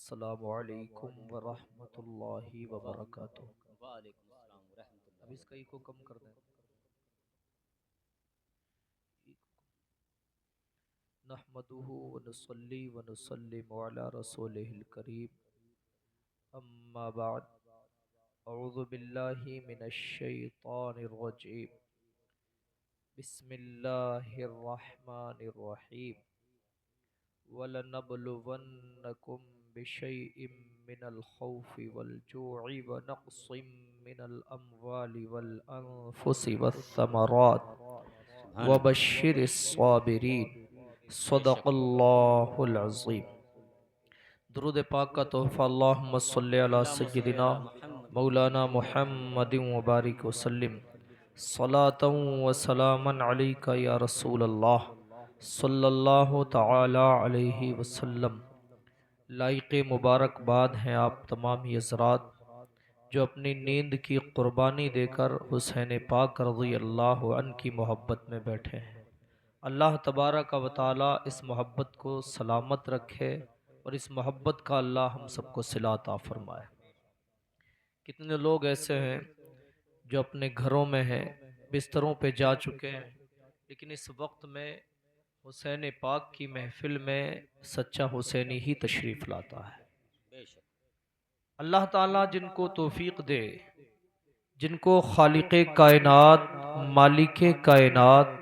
अस्सलामु अलैकुम वरहमतुल्लाहि वबरकातुह। वालेकुम अस्सलाम अब रहमतुल्लाह। इसका इको कम कर दें। नहमदुहु व नुसल्ली व नुसल्लिमु अला रसूलिहिल करीम। अम्मा बाद, अऊज़ु बिल्लाहि मिनश शैतानिर रजीम। बिस्मिल्लाहिर रहमानिर रहीम। वलनबलुवन्नकुम बिशैइम मिनल खौफि वल जूइ व नक़्सिम मिनल अम्वालि वल अनफुसि वस्समरात सुभान अल्लाह। वबश्शिरिस साबिरीन। बेशक सदक़ल्लाहुल अज़ीम। दुरूद पाक का तोहफ़ा अल्लाहुम्मा सल्लि अला अल्लाहुम्मा सल्लि सय्यिदिना अला मुहम्मद मौलाना मुहम्मदिन व बारिक वसल्लिम। सलातन व सलामन अलैका या रसूल अल्लाह सल्लल्लाहु तआला अलैहि वसल्लम। लाइक़ मुबारकबाद हैं आप तमाम हज़रात जो अपनी नींद की कुर्बानी देकर हुसैन पाक रज़ी अल्लाह अन्हु की मोहब्बत में बैठे हैं। अल्लाह तबारक व तआला इस मोहब्बत को सलामत रखे और इस मोहब्बत का अल्लाह हम सबको सिला अता फरमाए। कितने लोग ऐसे हैं जो अपने घरों में हैं, बिस्तरों पे जा चुके हैं, लेकिन इस वक्त में हुसैन पाक की महफिल में सच्चा हुसैनी ही तशरीफ़ लाता है। बेशक अल्लाह ताला जिनको तौफीक दे, जिनको खालिक़े कायनात, मालिके कायनात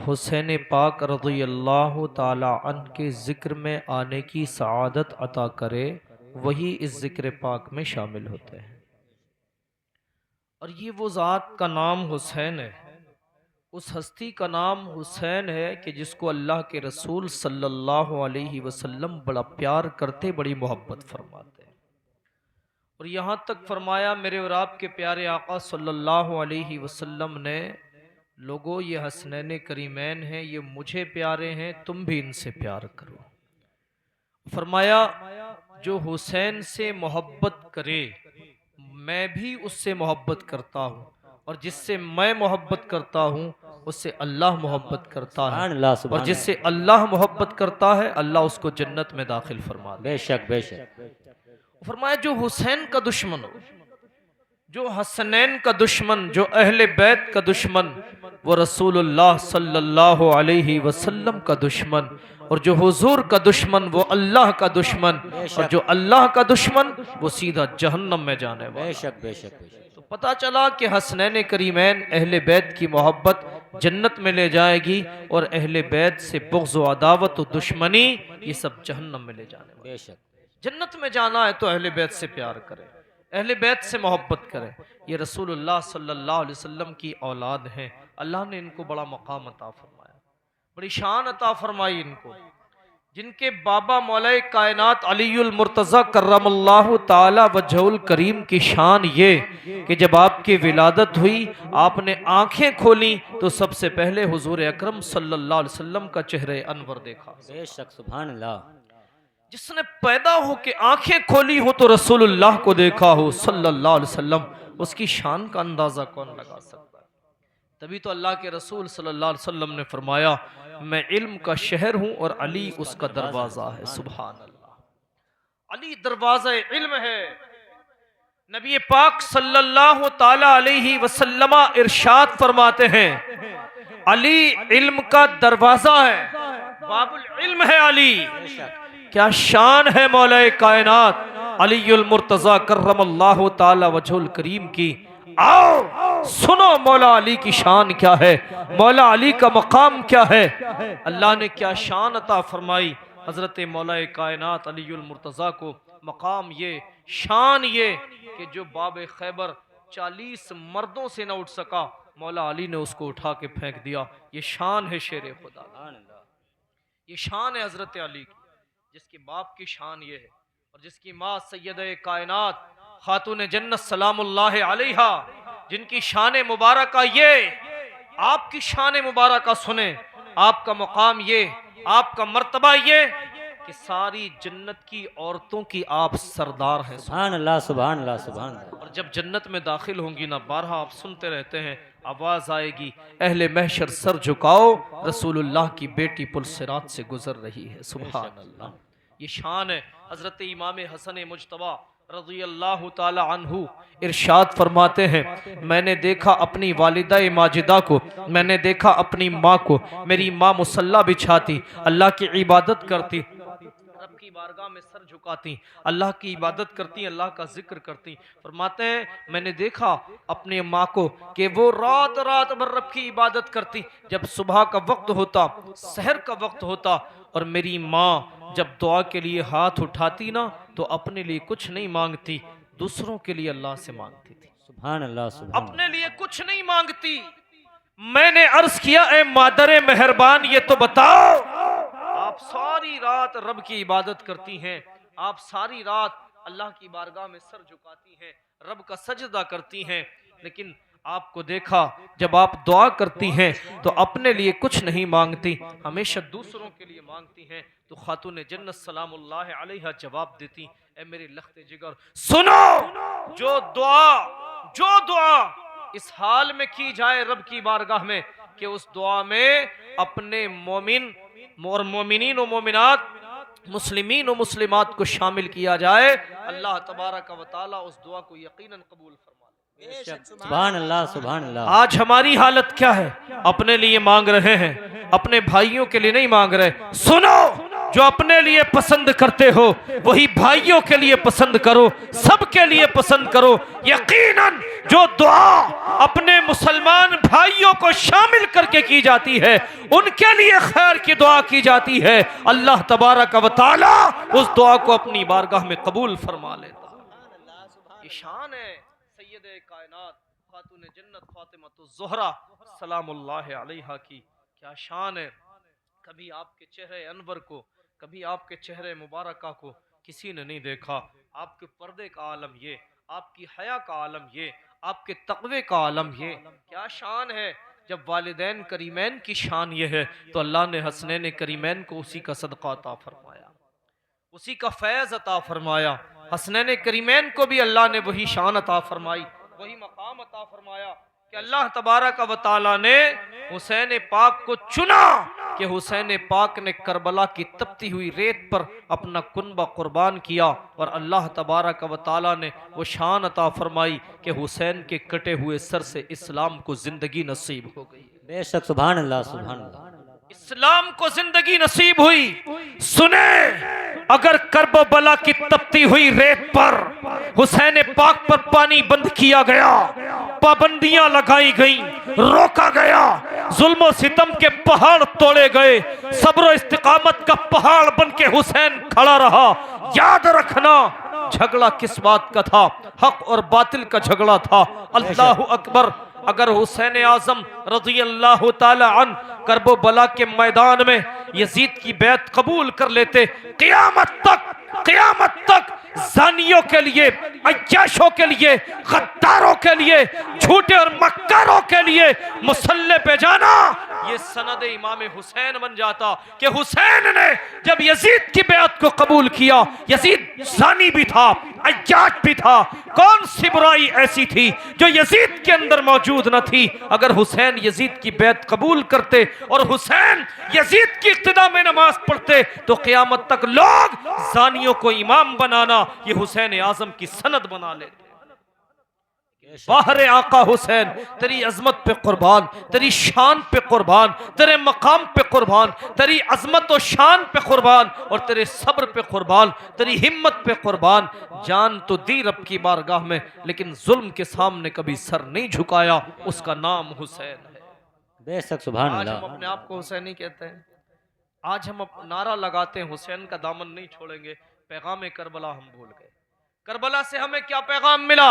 हुसैन पाक रज़ी अल्लाह ताला अन्हु के ज़िक्र में आने की सआदत अता करे, वही इस ज़िक्र पाक में शामिल होते हैं। और ये वो ज़ात का नाम हुसैन है, उस हस्ती का नाम हुसैन है कि जिसको अल्लाह के रसूल सल्लल्लाहु अलैहि वसल्लम बड़ा प्यार करते, बड़ी मोहब्बत फरमाते हैं। और यहाँ तक फरमाया मेरे और आपके प्यारे आका सल्लल्लाहु अलैहि वसल्लम ने, लोगों ये हसनैन करीमैन हैं, ये मुझे प्यारे हैं, तुम भी इनसे प्यार करो। फरमाया जो हुसैन से मोहब्बत करे मैं भी उससे मोहब्बत करता हूँ, और जिससे मैं मोहब्बत करता हूँ उससे अल्लाह मोहब्बत करता है, सुभान अल्लाह और सुभान जिससे अल्लाह। अल्लाह मोहब्बत करता है अल्लाह उसको जन्नत में दाखिल फरमा देता बेशक बेशक है। फरमाया जो हुसैन का दुश्मन हो, जो हसनैन का दुश्मन, जो अहले बैत का दुश्मन, वो रसूलुल्लाह सल्लल्लाहु अलैहि वसल्लम का दुश्मन, और जो हुजूर का दुश्मन वो अल्लाह का दुश्मन, और बेशक जो अल्लाह का दुश्मन वो सीधा जहन्नम में जाने वाला बेशक है। बेशक बेशक। तो पता चला कि हसनैन करीमैन अहले बैत की मोहब्बत जन्नत में ले जाएगी, और अहले बैत से बुग़्ज़ व अदावत व दुश्मनी ये सब जहन्नम में ले जाने वाली। बेशक जन्नत में जाना है तो अहले बैत से प्यार करें, अहले बैत से मोहब्बत करें। ये रसूलुल्लाह सल्लल्लाहु अलैहि वसल्लम की औलाद हैं, अल्लाह ने इनको बड़ा मकाम अता फरमाया, बड़ी शान अता फरमाई इनको। जिनके बाबा मौलाए कायनात अलीउल मुर्तज़ा कर्रमल्लाहु ताला वजहुल करीम की शान ये कि जब आपकी विलादत हुई, आपने आंखें खोली तो सबसे पहले हुजूर अकरम सल्लल्लाहु अलैहि वसल्लम का चेहरे अनवर देखा। बेशक सुभान अल्लाह। जिसने पैदा हो के आंखें खोली हो तो रसूलुल्लाह को देखा हो सल्लल्लाहु अलैहि वसल्लम, उसकी शान का अंदाजा कौन लगा सकता है। तभी तो अल्लाह के रसूल सल्लल्लाहु अलैहि वसल्लम ने फरमाया मैं इल्म का शहर हूं और अली उसका दरवाजा है। सुभान अल्लाह, अली दरवाजा इल्म है। नबी पाक सल्लल्लाहु ताला अलैहि वसल्लम इरशाद फरमाते हैं अली इल्म का दरवाजा है, बाबुल इल्म है अली। क्या शान है मौलाए कायनात अलीउल मुर्तज़ा कर्रमल्लाहु ताला वजहुल करीम की। आओ सुनो मौला अली की शान क्या है, मौला अली का मकाम क्या है। अल्लाह ने क्या शान अता फरमाई हजरत मौलाए कायनात अलीउल मुर्तज़ा को। मकाम ये, शान ये कि जो बाब खैबर 40 मर्दों से न उठ सका, मौला अली ने उसको उठा के फेंक दिया। ये शान है शेर खुदा, ये शान है हजरत अली की। जिसके बाप की शान ये है, और जिसकी माँ सैयद कायनात खातून जन्नत सलामुल्लाह अलैहा, जिनकी शान मुबारका ये, आपकी शान मुबारका सुने, आपका मकाम ये, आपका मर्तबा ये कि सारी जन्नत की औरतों की आप सरदार हैं। सुभान अल्लाह सुभान अल्लाह सुभान अल्लाह। और जब जन्नत में दाखिल होंगी ना, बारहा आप सुनते रहते हैं, आवाज आएगी अहले महशर सर झुकाओ, रसूलुल्लाह की बेटी पुल सिरात से गुजर रही है। सुभान बेशक अल्लाह। सुभान। ये शान है। हज़रत इमाम हसन मुजतबा रज़ी अल्लाह ताला अन्हु इरशाद फरमाते हैं, मैंने देखा अपनी वालिदा माजिदा को, मैंने देखा अपनी माँ को, मेरी माँ मुसल्ला बिछाती, अल्लाह की इबादत करती, रब की बारगाह में सर झुकाती, अल्लाह की इबादत करती, अल्लाह का जिक्र करती। फरमाते हैं मैंने देखा अपने माँ को कि वो रात रात भर रब की इबादत करती, जब सुबह का वक्त होता, सहर का वक्त होता, और मेरी माँ जब दुआ के लिए हाथ उठाती ना तो अपने लिए कुछ नहीं मांगती, दूसरों के लिए अल्लाह से मांगती थी, सुभान अल्लाह सुभान अपने लिए कुछ नहीं मांगती। मैंने अर्ज किया, ए मादरे मेहरबान ये तो बताओ, आप सारी रात रब की इबादत करती हैं, आप सारी रात अल्लाह की बारगाह में सर झुकाती हैं, रब का सजदा करती हैं, लेकिन आपको देखा जब आप दुआ करती हैं तो अपने लिए कुछ नहीं मांगती, हमेशा दूसरों के लिए मांगती हैं। तो खातून जन्नत सलामुल्लाह अलैहा जवाब देती, ए मेरे लख्ते जिगर सुनो, जो दुआ इस हाल में की जाए रब की बारगाह में कि उस दुआ में अपने मोमिन और मोमिनीन और मोमिनात, मुस्लिमीन और मुस्लिमात को शामिल किया जाए, अल्लाह तबारक व तआला उस दुआ को यकीनन कबूल फरमा ले। सुभान अल्लाह सुभान अल्लाह। आज हमारी हालत क्या है? अपने लिए मांग रहे हैं, अपने भाइयों के लिए नहीं मांग रहे। सुनो, जो अपने लिए पसंद करते हो वही भाइयों के लिए पसंद करो, सबके लिए पसंद करो। यकीनन जो दुआ अपने मुसलमान भाइयों को शामिल करके की जाती है, उनके लिए खैर की दुआ की जाती है, अल्लाह तबारक व तआला उस दुआ को अपनी बारगाह में कबूल फरमा लेता है। ये शान है सैयदे कायनात खातून जन्नत फातिमा ज़ोहरा सलामुल्लाह अलैहा की, क्या शान है। कभी आपके चेहरे अनवर को, कभी आपके चेहरे मुबारका को किसी ने नहीं देखा। आपके पर्दे का आलम ये, आपकी हया का आलम ये, आपके तक़वे का आलम ये, क्या शान है। जब वालिदैन करीमैन की शान ये है तो अल्लाह ने हसनैन करीमैन को उसी का सदका अता फरमाया, उसी का फैज़ अता फरमाया। हसनैन करीमैन को भी अल्लाह ने वही शान अता फरमाई, वही मकाम अता फरमाया कि अल्लाह तबारक व तआला ने हुसैन पाक को चुना कि हुसैन पाक ने करबला की तपती हुई रेत पर अपना कुनबा कुर्बान किया, और अल्लाह तबारक व तआला ने वो शान अता फरमाई कि हुसैन के कटे हुए सर से इस्लाम को जिंदगी नसीब हो गई। बेशक सुभान अल्लाह सुभान अल्लाह। इस्लाम को जिंदगी नसीब हुई। सुने, अगर करबला की तपती हुई रेत पर हुसैन पाक पर पानी बंद किया गया, पाबंदियां लगाई गई, रोका गया, जुल्म सितम के पहाड़ तोड़े गए, सब्र इस्तिकामत का पहाड़ बन के हुसैन खड़ा रहा। याद रखना, झगड़ा किस बात का था? हक और बातिल का झगड़ा था। अल्लाह अकबर। अगर हुसैन आजम रज़ी अल्लाह ताला अन करबला के मैदान में यजीद की बैत कबूल कर लेते, क़यामत तक जानियों के लिए, अय्याशों के लिए, गद्दारों के लिए, झूठे और मक्कारों के लिए मुसल्ले पे जाना ये सनद इमाम हुसैन बन जाता कि हुसैन ने जब यजीद की बैत को कबूल किया, यजीद जानी भी था, अय्याश भी था, कौन सी बुराई ऐसी थी जो यजीद के अंदर मौजूद न थी? अगर हुसैन यजीद की बैत कबूल करते और हुसैन यजीद की इक्तिदा में नमाज पढ़ते तो क़यामत तक लोग जानियों को इमाम बनाना ये हुसैन आजम की सनद बना लेते। बाहर आका हुसैन, तेरी अजमत पे कुर्बान, तेरी शान पे कुर्बान, तेरे मकाम पे कुर्बान, तेरी अजमत और शान पे कुर्बान, और तेरे सब्र पे कुर्बान, तेरी हिम्मत पे कुर्बान। जान तो दी रब की बारगाह में, लेकिन जुल्म के सामने कभी सर नहीं झुकाया। उसका नाम हुसैन है। बेशक सुभान आज अल्लाह। हम अपने आप को हुसैनी कहते हैं, आज हम नारा लगाते हैं हुसैन का दामन नहीं छोड़ेंगे। पैगाम करबला हम भूल गए। करबला से हमें क्या पैगाम मिला?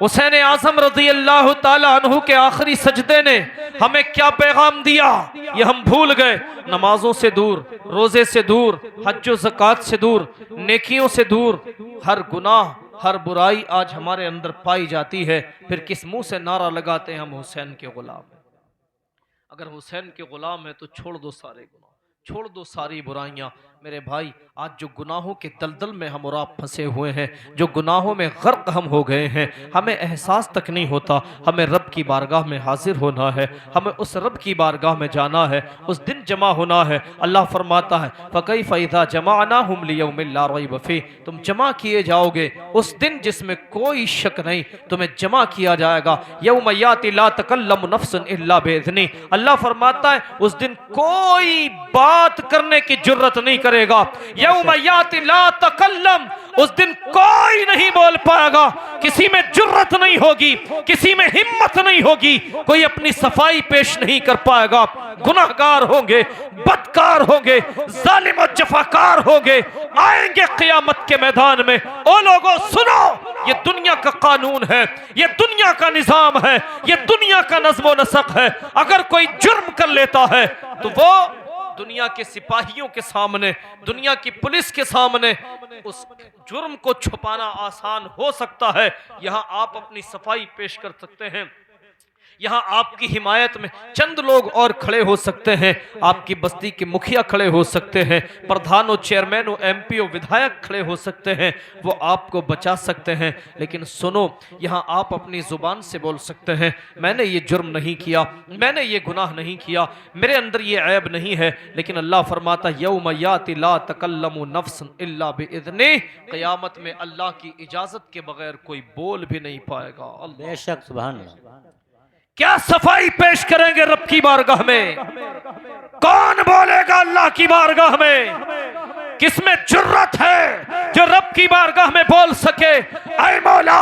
हुसैन आजम रज़ी अल्लाह ताला अन्हु के आखिरी सजदे ने हमें क्या पैगाम दिया ये हम भूल गए। नमाजों से दूर, रोजे से दूर, हज व ज़कात से दूर, नेकियों से दूर, हर गुनाह हर बुराई आज हमारे अंदर पाई जाती है। फिर किस मुंह से नारा लगाते हैं हम हुसैन के गुलाम हैं? अगर हुसैन के गुलाम है तो छोड़ दो सारे गुनाह, छोड़ दो सारी बुराइयां। मेरे भाई, आज जो गुनाहों के दलदल में हम और आप फंसे हुए हैं, जो गुनाहों में गर्क हम हो गए हैं, हमें एहसास तक नहीं होता। हमें रब की बारगाह में हाजिर होना है, हमें उस रब की बारगाह में जाना है, उस दिन जमा होना है। अल्लाह फरमाता है फ़कैफ़ इज़ा जमअनाहुम लियौमिन ला रैब फ़ीह, तुम जमा किए जाओगे उस दिन जिसमें कोई शक नहीं, तुम्हें जमा किया जाएगा। यौम याति ला तकल्लमु नफ्सुन इल्ला बिइज़्नि, अल्लाह फरमाता है उस दिन कोई बात करने की जुर्रत नहीं करेगा। यौम याति ला तकल्लम, उस दिन कोई नहीं बोल पाएगा, किसी में जुर्रत नहीं होगी, किसी में हिम्मत नहीं होगी, कोई अपनी सफाई पेश नहीं कर पाएगा। गुनाहगार होंगे, बदकार होंगे, जालिम और जफाकार होंगे, आएंगे क़यामत के मैदान में। ओ लोगों सुनो, ये दुनिया का कानून है, ये दुनिया का निजाम है, ये दुनिया का नज़्म नसक है। अगर कोई जुर्म कर लेता है तो वो दुनिया के सिपाहियों के सामने, दुनिया की पुलिस के सामने उस जुर्म को छुपाना आसान हो सकता है। यहाँ आप अपनी सफाई पेश कर सकते हैं, यहाँ आपकी हिमायत में चंद लोग और खड़े हो सकते हैं, आपकी बस्ती के मुखिया खड़े हो सकते हैं, प्रधानों, चेयरमैनों, एमपीओ, विधायक खड़े हो सकते हैं, वो आपको बचा सकते हैं। लेकिन सुनो, यहाँ आप अपनी जुबान से बोल सकते हैं मैंने ये जुर्म नहीं किया, मैंने ये गुनाह नहीं किया, मेरे अंदर ये ऐब नहीं है। लेकिन अल्लाह फरमाता यौम याति ला तकल्लमु नफ्सन इल्ला बिइज़्निह, क़यामत में अल्लाह की इजाजत के बगैर कोई बोल भी नहीं पाएगा। अल्लाह, बेशक सुभान अल्लाह। क्या सफाई पेश करेंगे रब की बारगाह में? कौन बोलेगा अल्लाह की बारगाह में? किसमें जुर्रत है जो रब की बारगाह में बोल सके ऐ मौला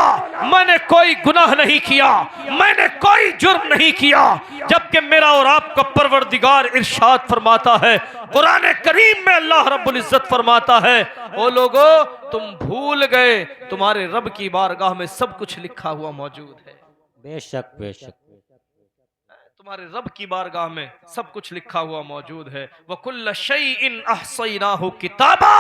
मैंने कोई गुनाह नहीं किया, मैंने कोई जुर्म नहीं किया, जबकि मेरा और आपका परवरदिगार इरशाद फरमाता है कुरान करीम में, अल्लाह रब्बुल इज्जत फरमाता है ओ लोगो तुम भूल गए तुम्हारे रब की बारगाह में सब कुछ लिखा हुआ मौजूद है। बेशक बेशक, तुम्हारे रब की बारगाह में सब कुछ लिखा हुआ मौजूद है। वकुल्ल शैइन अहसैनाहु किताबा,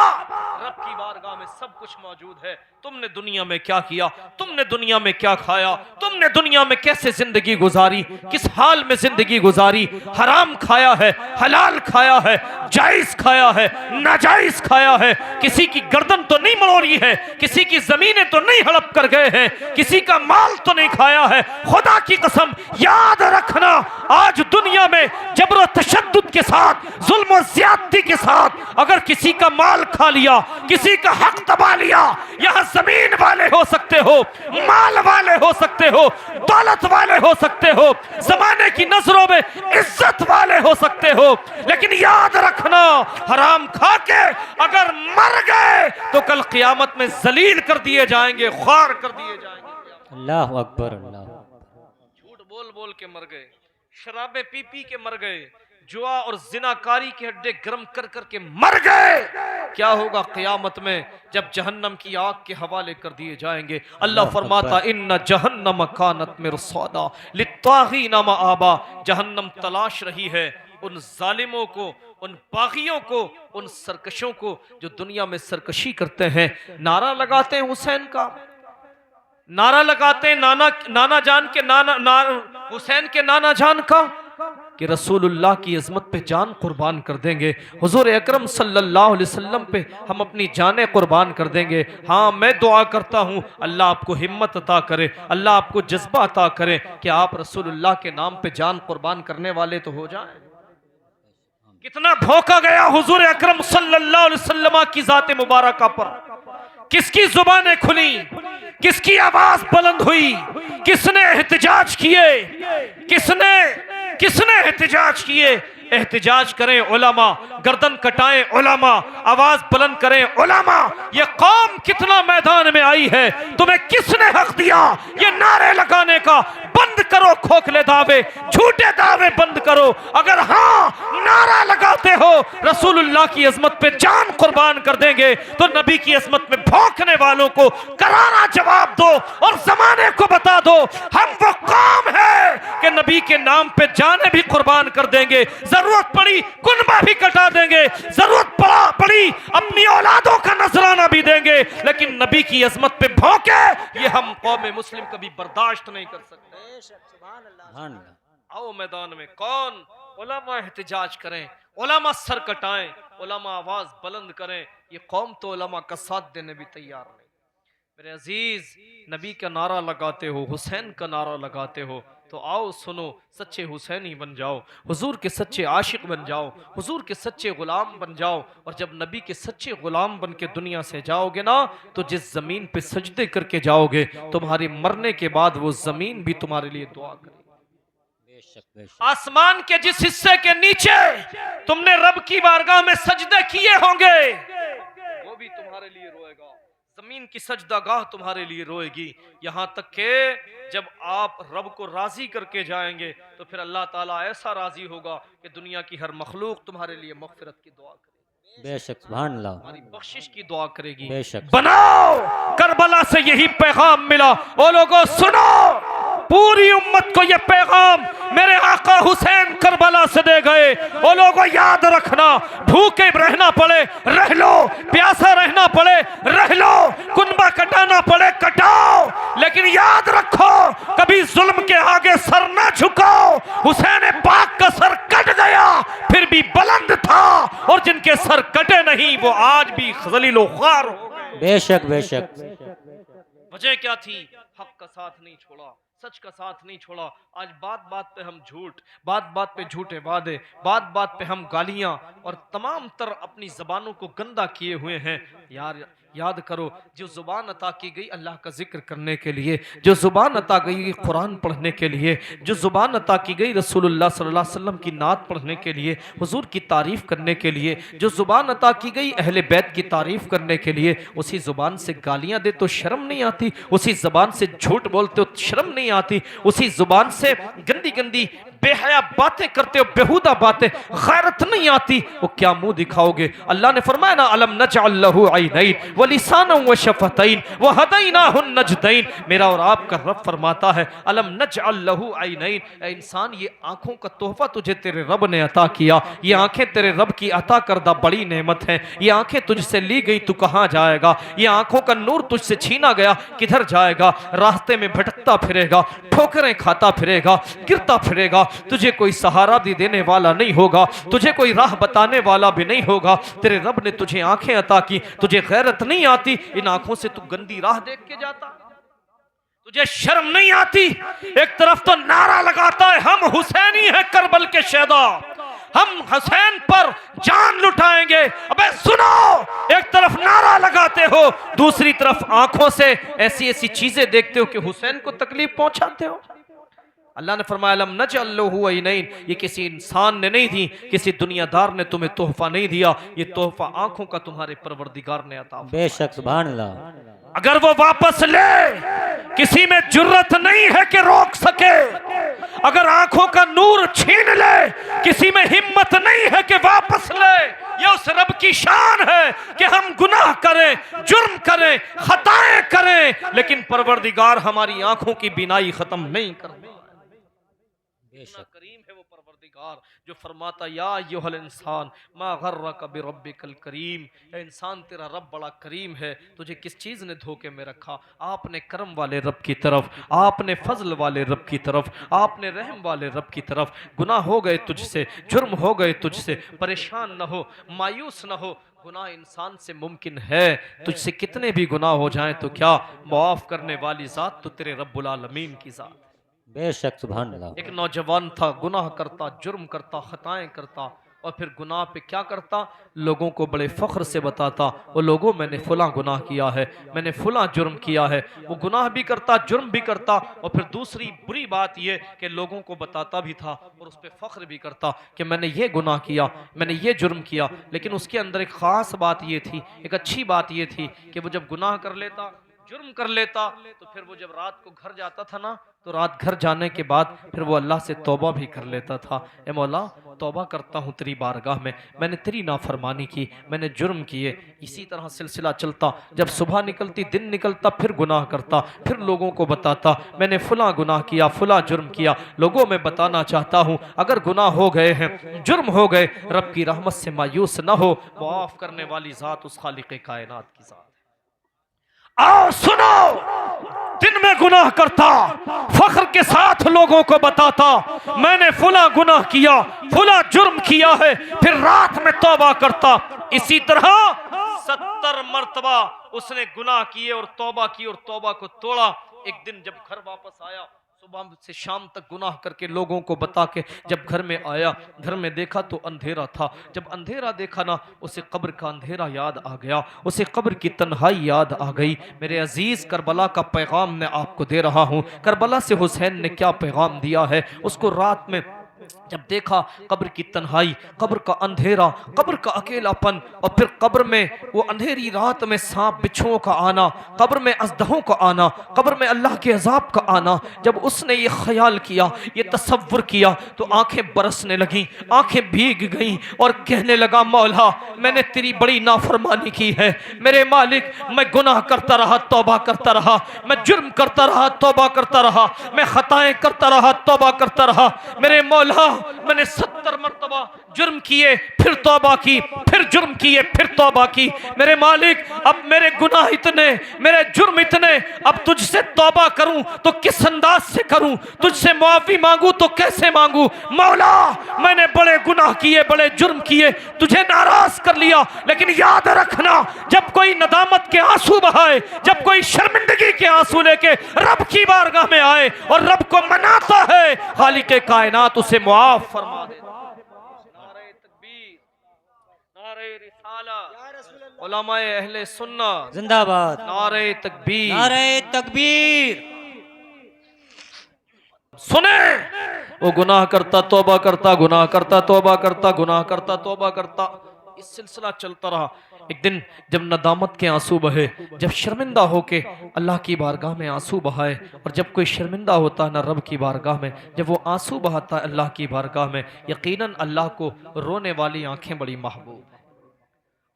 रब की बारगाह में सब कुछ मौजूद है। तुमने दुनिया में क्या किया, तुमने दुनिया में क्या खाया, तुमने दुनिया में कैसे जिंदगी गुजारी, किस हाल में जिंदगी गुजारी, हराम खाया है, हलाल खाया है, जायज खाया है, नाजायज खाया है, किसी की गर्दन तो नहीं मरोड़ी है, किसी की जमीनें तो नहीं हड़प कर गए हैं, किसी का माल तो नहीं खाया है। खुदा की कसम याद रखना, आज दुनिया में जबर तशद्दुद के साथ, जुल्म और ज्यादती के साथ अगर किसी का माल खा लिया, किसी का हक दबा लिया, यहाँ जमीन वाले हो सकते हो, माल वाले हो सकते हो, दौलत वाले हो सकते हो, जमाने की नजरों में इज्जत वाले हो सकते हो, लेकिन याद रखना हराम खा के अगर मर गए तो कल क़यामत में जलील कर दिए जाएंगे, ख्वार कर दिए जाएंगे। अल्लाह अकबर अल्लाह। झूठ बोल बोल के मर गए, शराबें पी पी के मर गए, जुआ और जिनाकारी के हड्डे गर्म कर कर के मर गए। क्या होगा क़यामत में जब जहन्नम की आग के हवाले कर दिए जाएंगे? अल्लाह फरमाता इन्ना जहन्नम कानत मिरसादा लित्तागीना मआबा, जहन्नम तलाश रही है उन जालिमों को, उन बागियों को, उन सरकशों को जो दुनिया में सरकशी करते हैं। नारा लगाते हैं हुसैन का, नारा लगाते हैं नाना जान के हुसैन के नाना जान का कि रसूलुल्लाह की इज़्ज़त पे जान कुर्बान कर देंगे, हुजूर अकरम सल्लल्लाहु अलैहि वसल्लम पे हम अपनी जानें कुर्बान कर देंगे। हाँ, मैं दुआ करता हूँ अल्लाह आपको हिम्मत अता करे, अल्लाह आपको जज्बा अता करे कि आप रसूलुल्लाह के नाम पे जान कुर्बान करने वाले तो हो जाएं। कितना धोखा गया हुजूर अकरम सल्लल्लाहु अलैहि वसल्लम की जात मुबारका पर। किसकी जुबानें खुली, किसकी आवाज बुलंद हुई, किसने एहतिजाज किए, किसने एहतिजाज किए? एहतिजाज करें उलमा, गर्दन कटाएं उलमा, आवाज बुलंद करें उलमा। ये कौम कितना मैदान में आई है, तुम्हें किसने हक दिया ये नारे लगाने का? बंद करो खोखले दावे, झूठे दावे बंद करो। अगर हाँ नारा लगाते हो रसूलुल्लाह की अजमत पे जान कुर्बान कर देंगे तो नबी की अजमत में भौंकने वालों को करारा जवाब दो और जमाने को बता दो हम वो कौम है कि नबी के नाम पे जाने भी कुर्बान कर देंगे, जरूरत पड़ी कुनबा भी कटा देंगे, जरूरत पड़ी अपनी औलादों का नजराना भी देंगे, लेकिन नबी की अजमत पे भौंके ये हम कौम मुस्लिम कभी बर्दाश्त नहीं कर सकते। आओ मैदान में कौन उलमा एहतिजाज करें, उलमा सर कटाएं, उलमा आवाज बुलंद करें, ये कौम तो उलमा का साथ देने भी तैयार नहीं। मेरे अजीज, नबी का नारा लगाते हो, हुसैन का नारा लगाते हो, तो आओ सुनो, सच्चे हुसैनी बन जाओ, हुजूर के सच्चे आशिक बन जाओ, हुजूर के सच्चे गुलाम बन जाओ। और जब नबी के सच्चे गुलाम बन के दुनिया से जाओगे ना, तो जिस जमीन पे सजदे करके जाओगे, तुम्हारे मरने के बाद वो जमीन भी तुम्हारे लिए दुआ करेगी। बेशक बेशक। आसमान के जिस हिस्से के नीचे तुमने रब की बारगाह में सजदे किए होंगे, वो भी तुम्हारे लिए रोएगा। जमीन की सजदागाह तुम्हारे लिए रोएगी। यहां तक के जब आप रब को राजी करके जाएंगे, तो फिर अल्लाह ताला ऐसा राजी होगा कि दुनिया की हर मखलूक तुम्हारे लिए मगफिरत की दुआ करेगी, बेशक सुभान अल्लाह। तुम्हारी बख्शिश की दुआ करेगी। बेशक। बनाओ, करबला से यही पैगाम मिला। ओ लोगों सुनो, पूरी उम्मत को यह पैगाम मेरे आका हुसैन करबला से दे गए। ओ लोगों याद रखना, भूखे रहना पड़े रह लो, प्यासा रहना पड़े रह लो, कुनबा कटाना पड़े कटाओ, लेकिन याद रखो कभी जुल्म के आगे सर ना झुकाओ। हुसैन पाक का सर कट गया फिर भी बुलंद था, और जिनके सर कटे नहीं वो आज भी ज़लीलो ख्वार हो गए। बेशक बेशक। वजह क्या थी? हक का साथ नहीं छोड़ा, सच का साथ नहीं छोड़ा। आज बात बात पे हम झूठ, बात बात पे झूठे वादे, बात बात पे हम गालियां और तमाम तर अपनी जबानों को गंदा किए हुए हैं। यार याद करो, जो जुबान अता की गई अल्लाह का जिक्र करने के लिए, जो जुबान अता गई कुरान पढ़ने के लिए, जो जुबान अता की गई रसूलुल्लाह सल्लल्लाहु अलैहि वसल्लम की नात पढ़ने के लिए, हुजूर की तारीफ करने के लिए, जो जुबान अता की गई अहले बैत की तारीफ करने के लिए, उसी जुबान से गालियां दे तो शर्म नहीं आती? उसी जुबान से झूठ बोलते हो शर्म नहीं आती? उसी जुबान से गंदी गंदी बेहया बातें करते हो, बेहुदा बातें, गैरत नहीं आती? वो क्या मुंह दिखाओगे? अल्लाह ने फरमाया ना, अलम नजअल लहू ऐनैन व लिसानन व शफतैन व हदैनाहु नजदैन। मेरा और आपका रब फरमाता है, अलम नजअल लहू ऐनैन, ऐ इंसान ये आंखों का तोहफा तुझे तेरे रब ने अता किया। ये आंखें तेरे रब की अता करदा बड़ी नेमत है। ये आंखें तुझसे ली गई, तू कहां जाएगा? ये आंखों का नूर तुझसे छीना गया, किधर जाएगा? रास्ते में भटकता फिरेगा, ठोकरें खाता फिरेगा, गिरता फिरेगा, तुझे कोई सहारा भी देने वाला नहीं होगा, तुझे कोई राह बताने वाला भी नहीं होगा। तेरे रब ने तुझे आंखें अता की, तुझे गैरत नहीं आती? इन आंखों से तू गंदी राह देख के जाता, तुझे शर्म नहीं आती? एक तरफ तो नारा लगाता है हम हुसैनी हैं करबल के शहदा, हम हुसैन पर जान लुटाएंगे। अबे सुनो, एक तरफ नारा लगाते हो, दूसरी तरफ आंखों से ऐसी ऐसी चीजें देखते हो कि हुसैन को तकलीफ पहुंचाते हो। अल्लाह ने फरमाया लम नजअल लहू ऐनैन, ये किसी इंसान ने नहीं दी, किसी दुनियादार ने तुम्हें तोहफा नहीं दिया, ये तोहफा आंखों का तुम्हारे परवरदिगार ने अता फरमाया। बेशक सुभान अल्लाह। अगर वो वापस ले, किसी में जुर्रत नहीं है कि रोक सके। अगर आंखों का नूर छीन ले, किसी में हिम्मत नहीं है कि वापस ले। ये उस रब की शान है कि हम गुनाह करें, जुर्म करें, खताएं करें, लेकिन परवरदिगार हमारी आंखों की बिनाई खत्म नहीं करता। करीम है वो परवरदिगार जो फरमाता या अय्युहल इंसान मा गर्रका बिरब्बिकल करीम, ए इंसान तेरा रब बड़ा करीम है, तुझे किस चीज ने धोखे में रखा? आपने करम वाले रब की तरफ, आपने फजल वाले रब की तरफ, आपने रहम वाले रब की तरफ। गुनाह हो गए तुझसे, जुर्म हो गए तुझसे, परेशान न हो, मायूस न हो। गुनाह इंसान से मुमकिन है, तुझसे कितने भी गुनाह हो जाएं तो क्या, मुआफ करने वाली जात तो तेरे रब्बुल आलमीन की जात। बेशक सुभान अल्लाह। एक नौजवान था, गुनाह करता, जुर्म करता, खताएं करता, और फिर गुनाह पे क्या करता? लोगों को बड़े फख्र से बताता, वो लोगों मैंने फुला गुनाह किया है, मैंने फुला जुर्म किया है। वो गुनाह भी करता, जुर्म भी करता, और फिर दूसरी बुरी बात ये कि लोगों को बताता भी था और उस पर फख्र भी करता कि मैंने ये गुनाह किया, मैंने ये जुर्म किया। लेकिन उसके अंदर एक ख़ास बात ये थी, एक अच्छी बात ये थी कि वो जब गुनाह कर लेता, जुर्म कर लेता, तो फिर वो जब रात को घर जाता था ना, तो रात घर जाने के बाद फिर वो अल्लाह से तौबा भी कर लेता था। ए मौला, तौबा करता हूँ तेरी बारगाह में, मैंने तेरी नाफरमानी की, मैंने जुर्म किए। इसी तरह सिलसिला चलता। जब सुबह निकलती, दिन निकलता, फिर गुनाह करता, फिर लोगों को बताता मैंने फुला गुनाह किया, फुला जुर्म किया। लोगों में बताना चाहता हूँ, अगर गुनाह हो गए हैं, जुर्म हो गए, रब की रहमत से मायूस न हो, मुआफ करने वाली ज़ात उस खालिक़े कायनात की ज़ात। आओ सुनो, दिन दिन में गुनाह करता, फख्र के साथ लोगों को बताता मैंने फुला गुनाह किया, फुला जुर्म किया है, फिर रात में तौबा करता। इसी तरह 70 मर्तबा उसने गुनाह किए और तौबा की और तौबा को तोड़ा। एक दिन जब घर वापस आया, सुबह से शाम तक गुनाह करके लोगों को बता के जब घर में आया, घर में देखा तो अंधेरा था। जब अंधेरा देखा ना, उसे कब्र का अंधेरा याद आ गया, उसे कब्र की तन्हाई याद आ गई। मेरे अजीज, करबला का पैगाम मैं आपको दे रहा हूँ। करबला से हुसैन ने क्या पैगाम दिया है, उसको रात में जब देखा, कब्र की तन्हाई, कब्र का अंधेरा, कब्र का अकेलापन, और फिर कब्र में वो अंधेरी रात में सांप बिच्छुओं का आना, कब्र में अजदहों का आना, कब्र में अल्लाह के अजाब का आना, जब उसने ये ख्याल किया, ये तसव्वुर किया, तो आंखें बरसने लगीं, आंखें भीग गईं और कहने लगा, मौला मैंने तेरी बड़ी नाफरमानी की है। मेरे मालिक, मैं गुनाह करता रहा, तौबा करता रहा, मैं जुर्म करता रहा, तौबा करता रहा, मैं खताएं करता रहा, तौबा करता रहा। मेरे मौला, मैंने 70 मर्तबा जुर्म किए, फिर तौबा की, फिर जुर्म किए, फिर तौबा की। मेरे मालिक, अब मेरे गुनाह इतने, मेरे जुर्म इतने, अब तुझसे तौबा करूं तो किस अंदाज से करूं, तुझसे मुआफी मांगू तो कैसे मांगू। मौला, मैंने बड़े गुनाह किए, बड़े जुर्म किए, तुझे नाराज कर लिया, लेकिन याद रखना, जब कोई नदामत के आंसू बहाए, जब कोई शर्मिंदगी के आंसू लेके रब की बारगाह में आए और रब को मनाता है, खालिक कायनात उसे मुआफ फरमा देता। नारे तकबीर, नारे रिसाला, उलमाए अहले सुन्नत जिंदाबाद। नारे तकबीर, नारे तकबीर। सुने, वो गुनाह करता, तौबा करता, गुनाह करता, तौबा करता, गुनाह करता, तौबा करता, इस सिलसिला चलता रहा। एक दिन जब नदामत के आंसू बहे, जब शर्मिंदा होके अल्लाह की बारगाह में आंसू बहाए, और जब कोई शर्मिंदा होता है ना रब की बारगाह में, जब वो आंसू बहाता है अल्लाह की बारगाह में, यकीनन अल्लाह को रोने वाली आंखें बड़ी महबूब,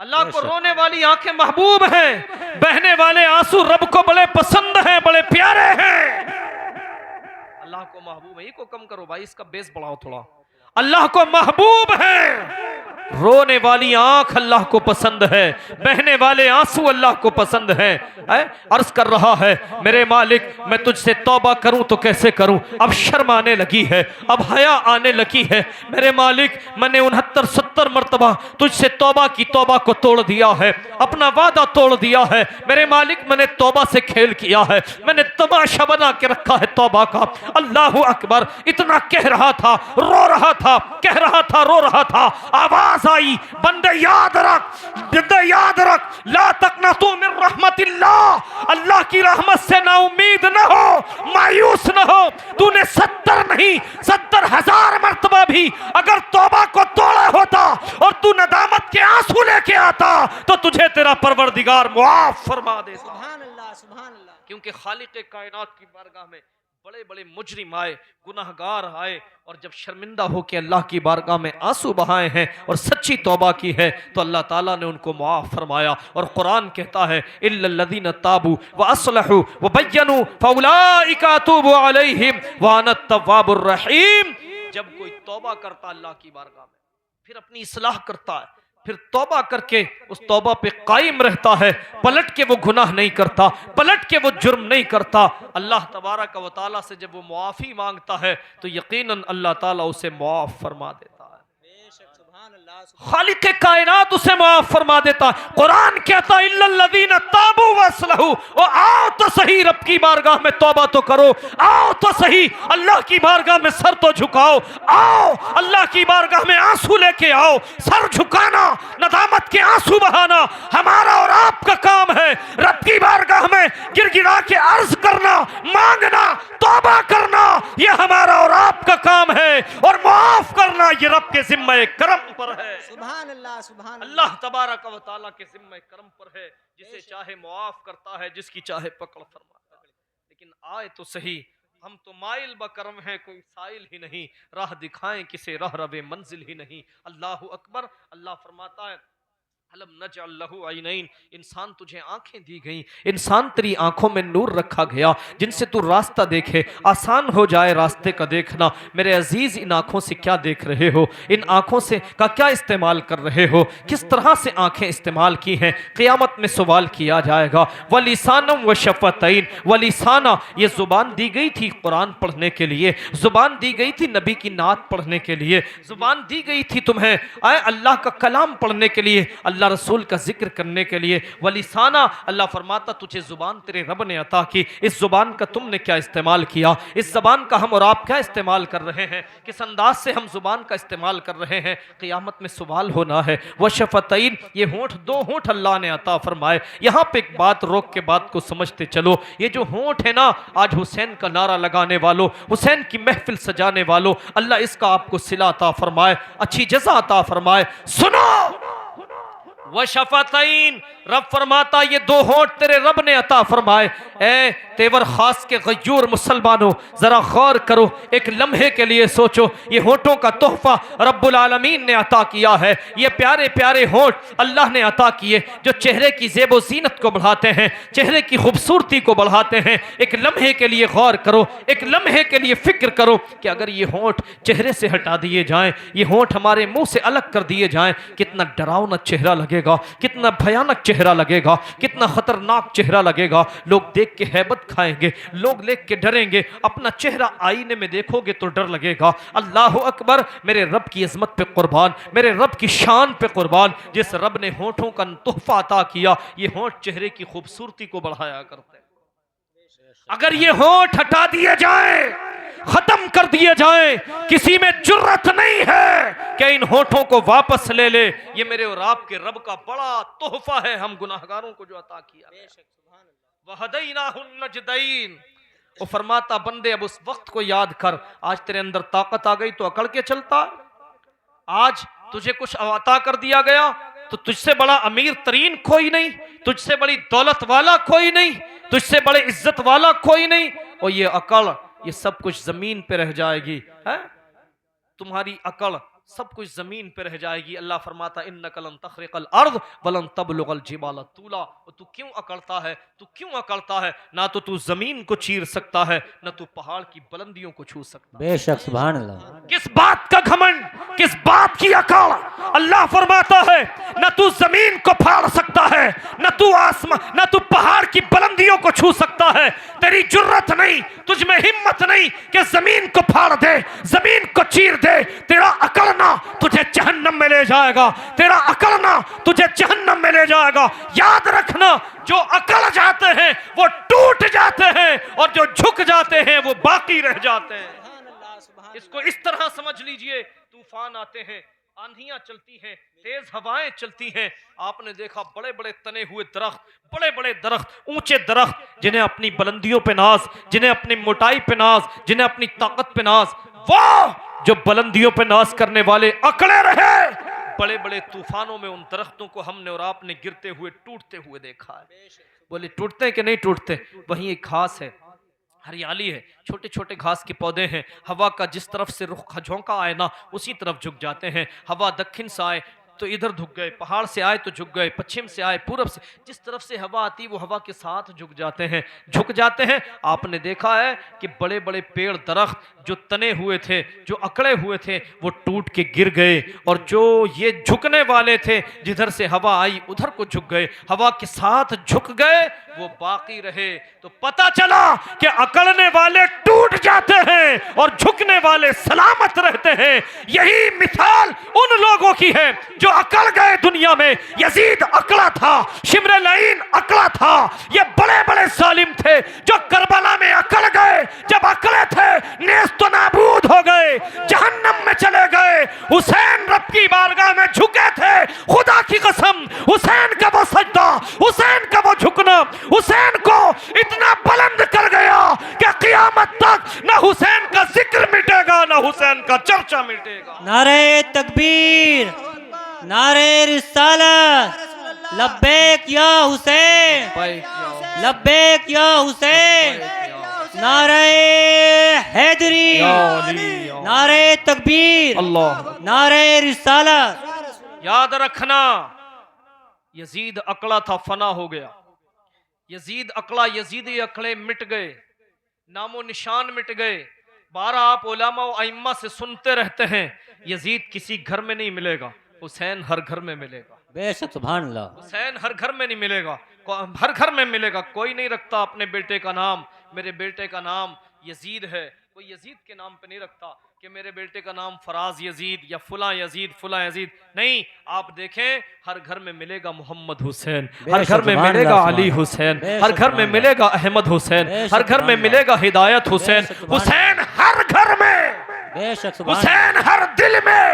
अल्लाह को रोने वाली आंखें महबूब हैं, बहने वाले आंसू रब को बड़े पसंद हैं, बड़े प्यारे हैं। अल्लाह को महबूब है, को कम करो भाई, इसका बेस बढ़ाओ थोड़ा। अल्लाह को महबूब है, रोने वाली आंख अल्लाह को पसंद है, बहने वाले आंसू अल्लाह को पसंद है। अर्ज कर रहा है, मेरे मालिक, मैं तुझसे तौबा करूं तो कैसे करूं, अब शर्म आने लगी है, अब हया आने लगी है। मेरे मालिक, मैंने 69-70 मर्तबा तुझसे तौबा की, तौबा को तोड़ दिया है, अपना वादा तोड़ दिया है। मेरे मालिक, मैंने तौबा से खेल किया है, मैंने तमाशा बना के रखा है तौबा का। अल्लाह अकबर, इतना कह रहा था, रो रहा था, कह रहा था, रो रहा था। आवाज आई, बंदे याद रख, बंदे याद रख, ला तकनतू मिन रहमतिल्लाह, अल्लाह की रहमत से ना उम्मीद न हो, मायूस न हो। तूने 70 नहीं 70,000 मर्तबा भी अगर तौबा को तोड़ा होता और तू नदामत के आंसू लेके आता, तो तुझे तेरा परवरदिगार मुआफ फरमा देता। सुभान अल्लाह, सुभान अल्लाह। क्योंकि खालिक कायनात की बारगाह में बड़े बड़े मुजरिम आए, गुनाहगार आए, और जब शर्मिंदा होकर अल्लाह की बारगाह में आंसू बहाए हैं और सच्ची तौबा की है, तो अल्लाह ताला ने उनको मुआफ फरमाया। और कुरान कहता है, इल्लल्लज़ीना ताबू व अस्लहू व बय्यनू फउलाइका अतूबु अलैहिम व अना तव्वाबुर रहीम। जब कोई तौबा करता अल्लाह की बारगाह में, फिर अपनी इस्लाह करता है, फिर तौबा करके उस तौबा पे कायम रहता है, पलट के वो गुनाह नहीं करता, पलट के वो जुर्म नहीं करता, अल्लाह तबारक व तआला से जब वो मुआफ़ी मांगता है, तो यकीनन अल्लाह ताला उसे मुआफ़ फरमा देता है। खालिक कायनात उसे माफ फरमा देता है। कुरान कहता है, इल्लल्लज़ीना ताबू व अस्लहू, ओ आओ तो सही रब की बारगाह में तौबा तो करो, आओ तो सही अल्लाह की बारगाह में सर तो झुकाओ, आओ अल्लाह की बारगाह में आंसू लेके आओ। सर झुकाना, नदामत के आंसू बहाना हमारा और आपका काम है। रब की बारगाह में गिड़गिड़ा के अर्ज करना, मांगना, तौबा करना, यह हमारा और आपका काम है, और माफ करना ये रब के जिम्मे करम पर है। सुभान अल्लाह, सुभान अल्लाह तबारक व तआला के जिम्मे करम पर है, जिसे चाहे मुआफ करता है, जिसकी चाहे पकड़ फरमाता है। लेकिन आए तो सही, हम तो माइल बकरम हैं, कोई साइल ही नहीं, राह दिखाएं किसे राह रवे मंजिल ही नहीं। अल्लाह अकबर। अल्लाह फरमाता है, अलम नजअल लहू ऐनैन, इंसान तुझे आंखें दी गई, इंसान तेरी आंखों में नूर रखा गया जिनसे तू रास्ता देखे, आसान हो जाए रास्ते का देखना। मेरे अजीज, इन आंखों से क्या देख रहे हो? इन आंखों से का क्या इस्तेमाल कर रहे हो? किस तरह से आंखें इस्तेमाल की हैं? क़यामत में सवाल किया जाएगा। वलिसानम व शफ़तैन, वलिसाना ये ज़ुबान दी गई थी कुरान पढ़ने के लिए, ज़ुबान दी गई थी नबी की नात पढ़ने के लिए, ज़ुबान दी गई थी तुम्हें आए अल्लाह का कलाम पढ़ने के लिए, अल्लाह रसूल का जिक्र करने के लिए। वलिसाना, अल्लाह फरमाता तुझे जुबान तेरे रब ने अता की, इस जुबान का तुमने क्या इस्तेमाल किया? इस जबान का हम और आप क्या इस्तेमाल कर रहे हैं? किस अंदाज से हम जुबान का इस्तेमाल कर रहे हैं? क़यामत में सवाल होना है। वह शफ़तैन, ये होंठ, दो होंठ अल्लाह ने अता फरमाए। यहाँ पे एक बात रोक के बात को समझते चलो। ये जो होंठ है ना, आज हुसैन का नारा लगाने वालों, हुसैन की महफिल सजाने वालों, अल्लाह इसका आपको सिला अता फरमाए, अच्छी जज़ा अता फरमाए। सुनो, वह शफ़तैन, रब फरमाता ये दो होंठ तेरे रब ने अता फरमाए। ए तेवर खास के गयूर मुसलमानों, जरा गौर करो, एक लम्हे के लिए सोचो, ये होंठों का तोहफा रब्बुल आलमीन ने अता किया है। ये प्यारे प्यारे होंठ अल्लाह ने अता किए जो चेहरे की ज़ेबो ज़ीनत को बढ़ाते हैं, चेहरे की खूबसूरती को बढ़ाते हैं। एक लम्हे के लिए गौर करो, एक लम्हे के लिए फिक्र करो कि अगर ये होंठ चेहरे से हटा दिए जाएं, ये होंठ हमारे मुंह से अलग कर दिए जाएं, कितना डरावना चेहरा लगेगा, कितना भयानक चेहरा लगेगा, कितना खतरनाक चेहरा लगेगा। लोग देख के हैबत खाएंगे, लोग देख के डरेंगे। अपना चेहरा आईने में देखोगे तो डर लगेगा। अल्लाह अकबर, मेरे रब की इज़्ज़त पे कुर्बान, मेरे रब की शान पे कुर्बान, जिस रब ने होंठों का तोहफा अता किया। ये होंठ चेहरे की खूबसूरती को बढ़ाया करते हैं। अगर ये होंठ हटा दिए जाए, खत्म कर दिए जाए, किसी में जुर्रत नहीं है कि इन होठों को वापस ले ले। ये मेरे और आपके रब का बड़ा तोहफा है हम गुनाहगारों को जो अता किया। वहदैनाहुन नजदैन, वो फरमाता बंदे अब उस वक्त को याद कर, आज तेरे अंदर ताकत आ गई तो अकड़ के चलता। आज तुझे कुछ अता कर दिया गया तो तुझसे बड़ा अमीर तरीन कोई नहीं, तुझसे बड़ी दौलत वाला कोई नहीं, तुझसे बड़े इज्जत वाला कोई नहीं। और ये अकड़, ये सब कुछ जमीन पे रह जाएगी है? तुम्हारी अकड़ सब कुछ जमीन पे रह जाएगी। अल्लाह फरमाता इन्नका लन तखरिकल अर्द वलन तबलुगल जिबाल तूला। तू क्यों अकड़ता है? तू क्यों अकड़ता है? ना तो तू जमीन को चीर सकता है, ना तू पहाड़ की बुलंदियों को छू सकता है। बेशक सुभान अल्लाह। किस बात का घमंड, किस बात की अकड़? अल्लाह फरमाता है ना तू जमीन को फाड़ सकता है, ना तू आसमान, ना तू पहाड़ की बुलंदियों को छू सकता है। तेरी जुर्रत नहीं, तुझ में हिम्मत नहीं कि जमीन को फाड़ दे, जमीन को चीर दे। तेरा अकड़ना तुझे जहन्नम में ले जाएगा, तेरा अकड़ना तुझे जहन्नम में ले जाएगा। याद रखना, जो अकड़ जाते हैं वो टूट जाते हैं, और जो झुक जाते हैं वो बाकी रह जाते हैं। इसको इस तरह समझ लीजिए, तूफान आते हैं, आंधियां चलती हैं, तेज हवाएं चलती हैं। आपने देखा बड़े बड़े तने हुए दरख्त, बड़े बड़े दरख्त, ऊंचे दरख्त, जिन्हें अपनी बुलंदियों पे नाज, जिन्हें अपनी मोटाई पे नाज, जिन्हें अपनी ताकत पे नाज, वो जो बुलंदियों पे नाज करने वाले अकड़े रहे, बड़े बड़े तूफानों में उन दरख्तों को हमने और आपने गिरते हुए, टूटते हुए देखा है। बोले टूटते कि नहीं टूटते? वहीं एक घास है, हरियाली है, छोटे छोटे घास के पौधे हैं। हवा का जिस तरफ से रुख झोंका आए ना, उसी तरफ झुक जाते हैं। हवा दक्षिण से आए तो इधर झुक गए, पहाड़ से आए तो झुक गए, पश्चिम से आए, पूरब से, जिस तरफ से हवा आती वो हवा के साथ झुक जाते हैं, झुक जाते हैं। आपने देखा है कि बड़े बड़े पेड़ दरख्त जो तने हुए थे, जो अकड़े हुए थे, वो टूट के गिर गए, और जो ये झुकने वाले थे, जिधर से हवा आई उधर को झुक गए, हवा के साथ झुक गए, वो बाकी रहे। तो पता चला कि अकड़ने वाले टूट जाते हैं और झुकने वाले सलामत रहते हैं। यही मिसाल उन लोगों की है जो अकड़ गए दुनिया में। यजीद अकड़ा था, शिमर लईन अकड़ा था, ये बड़े बड़े जालिम थे जो करबला में अकड़ गए। जब अकड़े थे नेस्तो नाबूद हो गए, जहन्नम में चले गए। हुसैन रब की बारगाह में झुके थे, खुदा की कसम, हुसैन का वो सजदा, हुसैन का वो झुकना हुसैन को इतना बुलंद कर गया कि क़यामत तक ना हुसैन का जिक्र मिटेगा, ना हुसैन का चर्चा मिटेगा। नारे तकबीर, नारे रिसालत, लब्बैक या हुसैन, लब्बैक या हुसैन, नारे हैदरी, नारे तकबीर, अल्लाह, नारे रिसालत। याद रखना, यजीद अकड़ा था, फना हो गया। यजीद अकड़ा, यजीदी अकड़े मिट गए, नामो निशान मिट गए। 12 आप उलमा और अइम्मा से सुनते रहते हैं, यजीद किसी घर में नहीं मिलेगा, हुसैन हर घर में मिलेगा। बेशक सुभान अल्लाह। हुसैन हर घर में नहीं मिलेगा, हर घर में मिलेगा। कोई नहीं रखता अपने बेटे का नाम, मेरे बेटे का नाम यजीद है, कोई यजीद के नाम पे नहीं रखता कि मेरे बेटे का नाम फराज यजीद या फुला यजीद, फुला यजीद। नहीं, आप देखें हर घर में मिलेगा मोहम्मद हुसैन, हर घर में मिलेगा अली हुसैन, हर घर में मिलेगा अहमद हुसैन, हर घर में मिलेगा हिदायत हुसैन। हुसैन हर घर में, बेशक सुभान हुसैन हर दिल में,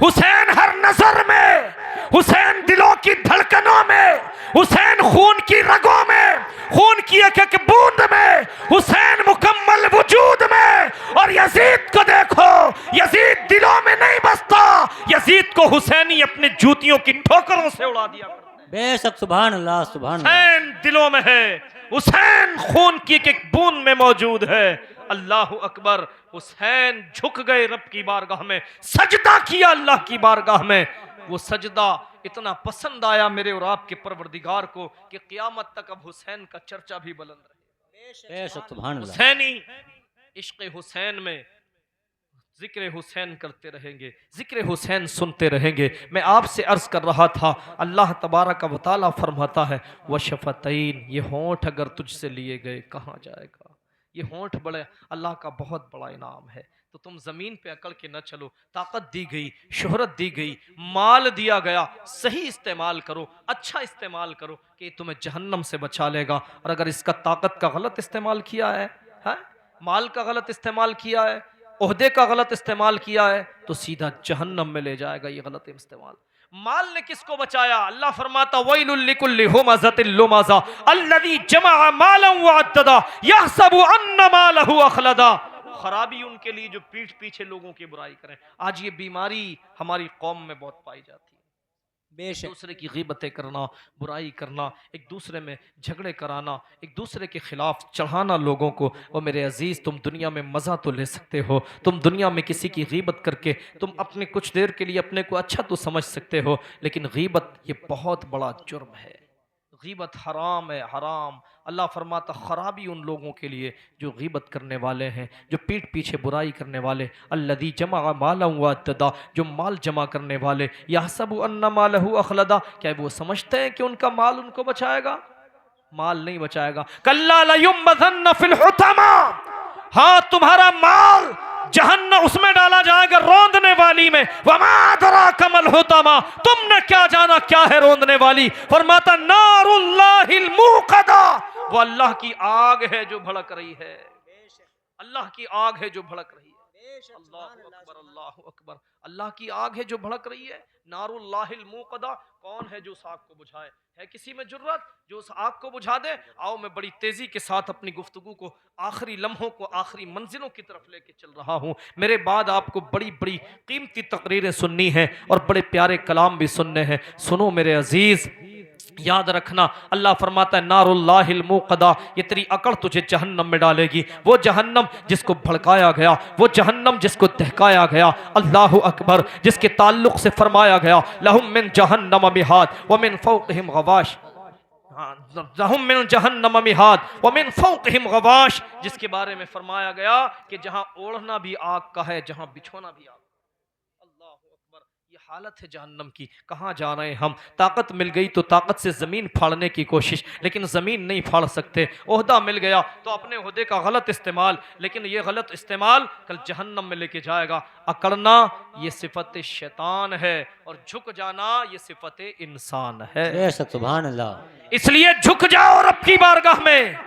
हुसैन हर नजर में, हुसैन दिलों की धड़कनों में, हुसैन खून की रगों में, खून की एक एक बूंद में, हुसैन मुकम्मल वजूद में। और यजीद को देखो, यजीद दिलों में नहीं बसता, यजीद को हुसैनी अपने जूतियों की ठोकरों से उड़ा दिया करते हैं। बेशक सुभान अल्लाह सुभान अल्लाह। हुसैन दिलों में है, हुसैन खून की एक एक बूंद में मौजूद है। अल्लाह अकबर। हुसैन झुक गए रब की बारगाह में, सजदा किया अल्लाह की बारगाह में। वो सजदा इतना पसंद आया मेरे और आपके परवरदिगार को कि क़यामत तक अब हुसैन का चर्चा भी बुलंद रहे। बेशक सुभान अल्लाह। हुसैनी इश्क़ हुसैन में जिक्र हुसैन करते रहेंगे, जिक्र हुसैन सुनते रहेंगे। मैं आपसे अर्ज कर रहा था, अल्लाह तबारक व तआला फरमाता है वशफ़तैन, ये होंठ अगर तुझसे लिए गए कहाँ जाएगा। ये होंठ बड़े अल्लाह का बहुत बड़ा इनाम है। तो तुम जमीन पे अकड़ के न चलो, ताकत दी गई, शोहरत दी गई, माल दिया गया, सही इस्तेमाल करो, अच्छा इस्तेमाल करो कि तुम्हें जहन्नम से बचा लेगा। और अगर इसका ताकत का गलत इस्तेमाल किया है, माल का गलत इस्तेमाल किया है, ओहदे का गलत इस्तेमाल किया है, तो सीधा जहन्नम में ले जाएगा ये गलत इस्तेमाल। माल ने किसको बचाया? अल्लाह फरमाता वैलुल लिकुल्लि हुमज़तिल लुमज़ा अल्लज़ी जमअ मालन व अद्ददा यहसबु अन्ना मालहु अखलदा। खराबी उनके लिए जो पीठ पीछे लोगों की बुराई करें। आज ये बीमारी हमारी कौम में बहुत पाई जाती है, दूसरे की गीबतें करना, बुराई करना, एक दूसरे में झगड़े कराना, एक दूसरे के खिलाफ चढ़ाना लोगों को। और मेरे अजीज, तुम दुनिया में मज़ा तो ले सकते हो, तुम दुनिया में किसी की गीबत करके तुम अपने कुछ देर के लिए अपने को अच्छा तो समझ सकते हो, लेकिन गीबत ये बहुत बड़ा जुर्म है। गीबत हराम है, हराम। अल्लाह फरमाता खराबी उन लोगों के लिए जो गीबत करने वाले हैं, जो पीठ पीछे बुराई करने वाले। अल्लज़ी जमा मालन व अद्ददा, जो माल जमा करने वाले। यहसबु अन्ना मालहु अखलदा, क्या वो समझते हैं कि उनका माल उनको बचाएगा? माल नहीं बचाएगा। कल्ला लयुम्बज़न्न फिल हुतमा, हाँ तुम्हारा माल जहन्नम उसमें डाला जाएगा, रोंदने वाली में। वमा अदराका मल हुतमा, तुमने क्या जाना क्या है रोंदने वाली। फरमाता नारुल्लाहिल मूक़दा, वो अल्लाह की आग है जो भड़क रही है, अल्लाह की आग है जो भड़क रही है। अल्लाह अकबर, अल्लाह अकबर। अल्लाह की आग है जो भड़क रही है। नारुल्लाहिल मूक़दा, कौन है जो उस आग को बुझाए? है किसी में जुर्रत जो उस आग को बुझा दे? आओ मैं बड़ी तेजी के साथ अपनी गुफ्तगू को आखिरी लम्हों को आखिरी मंजिलों की तरफ लेके चल रहा हूँ। मेरे बाद आपको बड़ी बड़ी कीमती तकरीरें सुननी है और बड़े प्यारे कलाम भी सुनने हैं। सुनो मेरे अजीज, याद रखना, अल्लाह फरमाता है नारुल्लाहिल मूक़दा, ये तेरी अकड़ तुझे जहन्नम में डालेगी। वो जहन्नम जिसको भड़काया गया, वो जहन्नम जिसको दहकाया गया, अल्लाह अकबर, जिसके ताल्लुक से फरमाया गया लहुम मिन जहन्नम मिहाद व मिन फौक़हिम गवाश, लहुम मिन जहन्नम मिहाद व मिन फौक़हिम गवाश, जिसके बारे में फरमाया गया कि जहां ओढ़ना भी आग का है, जहां बिछोना भी आग। हालत है जहन्नम की। कहाँ जा रहे हैं हम? ताकत मिल गई तो ताकत से ज़मीन फाड़ने की कोशिश, लेकिन ज़मीन नहीं फाड़ सकते। ओहदा मिल गया तो अपने ओहदे का गलत इस्तेमाल, लेकिन ये गलत इस्तेमाल कल जहन्नम में लेके जाएगा। अकड़ना ये सिफत शैतान है और झुक जाना ये सिफत इंसान है। सुभान अल्लाह। इसलिए झुक जाओ रब की बारगाह में,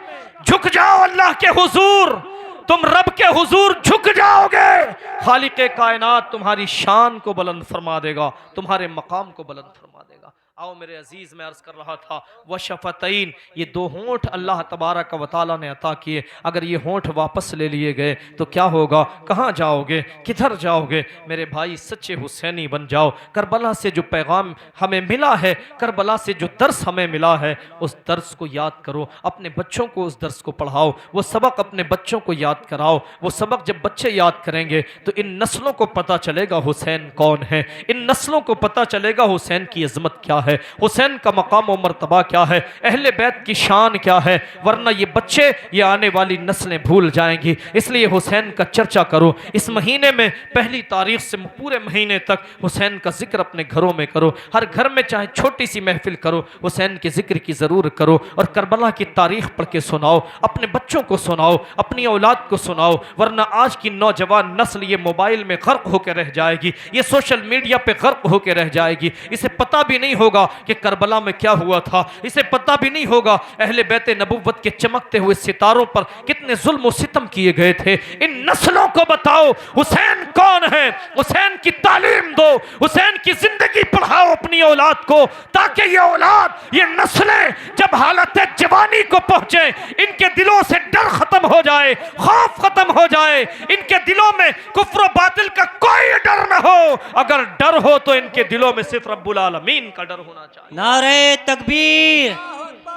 झुक जाओ अल्लाह के हुजूर। तुम रब के हुजूर झुक जाओगे, खालिक़े कायनात तुम्हारी शान को बुलंद फरमा देगा, तुम्हारे मकाम को बुलंद फरमा देगा। आओ मेरे अजीज, मैं अर्ज कर रहा था वशफ़तैन, ये दो होंठ अल्लाह तबारक व तआला ने अता किए। अगर ये होंठ वापस ले लिए गए तो क्या होगा? कहाँ जाओगे? किधर जाओगे? मेरे भाई सच्चे हुसैनी बन जाओ। करबला से जो पैगाम हमें मिला है, करबला से जो दर्स हमें मिला है, उस दर्स को याद करो, अपने बच्चों को उस दर्स को पढ़ाओ, वो सबक अपने बच्चों को याद कराओ। वो सबक जब बच्चे याद करेंगे तो इन नस्लों को पता चलेगा हुसैन कौन है, इन नस्लों को पता चलेगा हुसैन की अजमत क्या है। है, हुसैन का मकाम और मर्तबा क्या है, अहले बैत की शान क्या है, वरना ये बच्चे, ये आने वाली नस्लें भूल जाएंगी। इसलिए हुसैन का चर्चा करो। इस महीने में पहली तारीख से पूरे महीने तक हुसैन का जिक्र अपने घरों में करो। हर घर में चाहे छोटी सी महफिल करो, हुसैन के जिक्र की ज़रूर करो और करबला की तारीख पढ़ के सुनाओ, अपने बच्चों को सुनाओ, अपनी औलाद को सुनाओ। वरना आज की नौजवान नस्ल ये मोबाइल में गर्क होकर रह जाएगी, ये सोशल मीडिया पे गर्क होकर रह जाएगी। इसे पता भी नहीं होगा कि करबला में क्या हुआ था, इसे पता भी नहीं होगा अहले बैत नबुव्वत के चमकते हुए सितारों पर कितने जुल्म और सितम किए गए थे। इन नस्लों को बताओ हुसैन कौन है, हुसैन की तालीम दो, हुसैन की जिंदगी पढ़ाओ अपनी औलाद को, ताकि ये औलाद, ये नस्लें जब हालत जवानी को पहुंचे, इनके दिलों से डर खत्म हो जाए, खौफ खत्म हो जाए, इनके दिलों में कुफ्र बातिल का कोई डर न हो। अगर डर हो तो इनके दिलों में सिर्फ रब्बुल आलमीन का डर होना चाहिए। नारे तकबीर,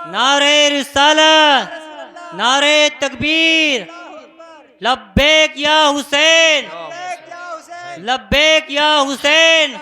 नारे रिसालत, नारे तकबीर, लब्बैक या हुसैन, लब्बैक या हुसैन,